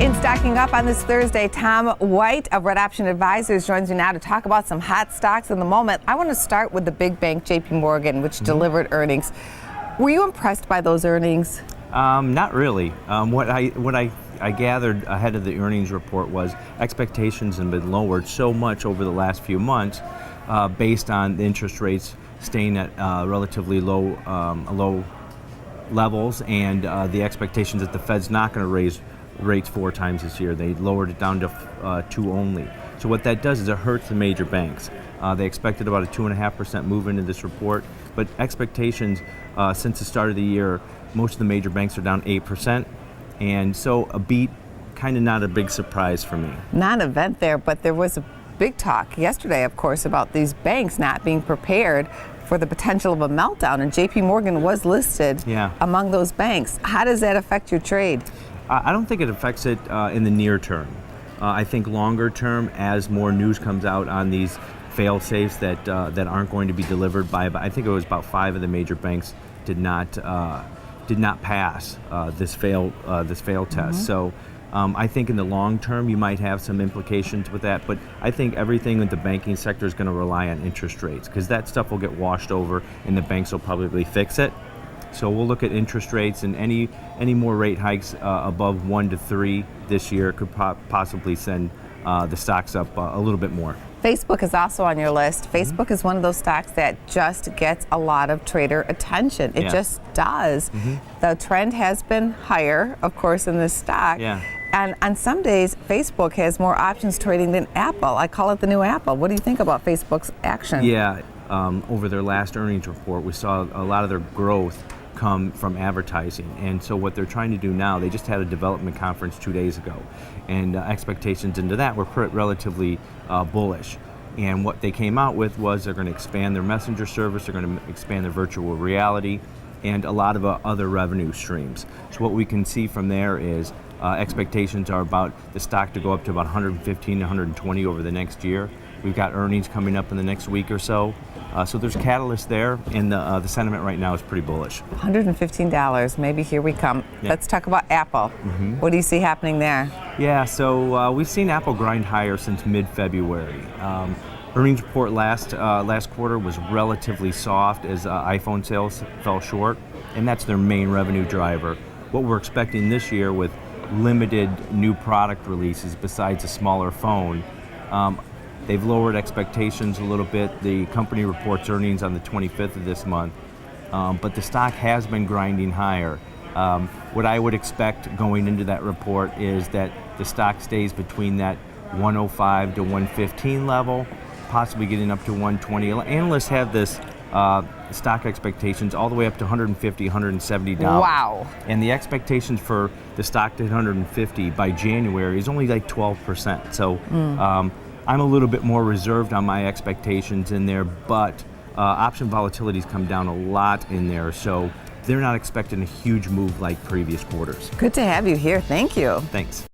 In Stocking Up on this Thursday, Tom White of Red Option Advisors joins me now to talk about some hot stocks in the moment. I want to start with the big bank, J.P. Morgan, which delivered earnings. Were you impressed by those earnings? Not really. What I gathered ahead of the earnings report was expectations have been lowered so much over the last few months based on the interest rates staying at relatively low levels, and the expectations that the Fed's not going to raise rates 4 times this year. They lowered it down to 2 only. So what that does is it hurts the major banks. They expected about a 2.5% movement in this report, but expectations since the start of the year, most of the major banks are down 8%, and so a beat, kind of not a big surprise for me. Non-event there, but there was a big talk yesterday, of course, about these banks not being prepared for the potential of a meltdown, and J.P. Morgan was listed among those banks. How does that affect your trade? I don't think it affects it in the near term. I think longer term, as more news comes out on these fail-safes that aren't going to be delivered by, I think it was about 5 of the major banks did not pass this fail test. So I think in the long term you might have some implications with that, but I think everything with the banking sector is going to rely on interest rates, because that stuff will get washed over and the banks will probably fix it. So we'll look at interest rates, and any more rate hikes above 1 to 3 this year could possibly send the stocks up a little bit more. Facebook is also on your list. Facebook is one of those stocks that just gets a lot of trader attention. It just does. The trend has been higher, of course, in this stock. And on some days, Facebook has more options trading than Apple. I call it the new Apple. What do you think about Facebook's action? Over their last earnings report, we saw a lot of their growth come from advertising, and so what they're trying to do now, they just had a development conference 2 days ago, and expectations into that were relatively bullish. And what they came out with was they're going to expand their messenger service, they're going to expand their virtual reality, and a lot of other revenue streams. So what we can see from there is expectations are about the stock to go up to about 115 to 120 over the next year. We've got earnings coming up in the next week or so. So there's catalyst there, and the sentiment right now is pretty bullish. $115, maybe here we come. Let's talk about Apple. What do you see happening there? So we've seen Apple grind higher since mid-February. Earnings report last quarter was relatively soft as iPhone sales fell short, and that's their main revenue driver. What we're expecting this year with limited new product releases besides a smaller phone, they've lowered expectations a little bit. The company reports earnings on the 25th of this month, but the stock has been grinding higher. What I would expect going into that report is that the stock stays between that 105 to 115 level, possibly getting up to 120. Analysts have this stock expectations all the way up to $150, $170. Wow. And the expectations for the stock to hit 150 by January is only like 12%. So I'm a little bit more reserved on my expectations in there, but option volatility's come down a lot in there, so they're not expecting a huge move like previous quarters. Good to have you here. Thank you. Thanks.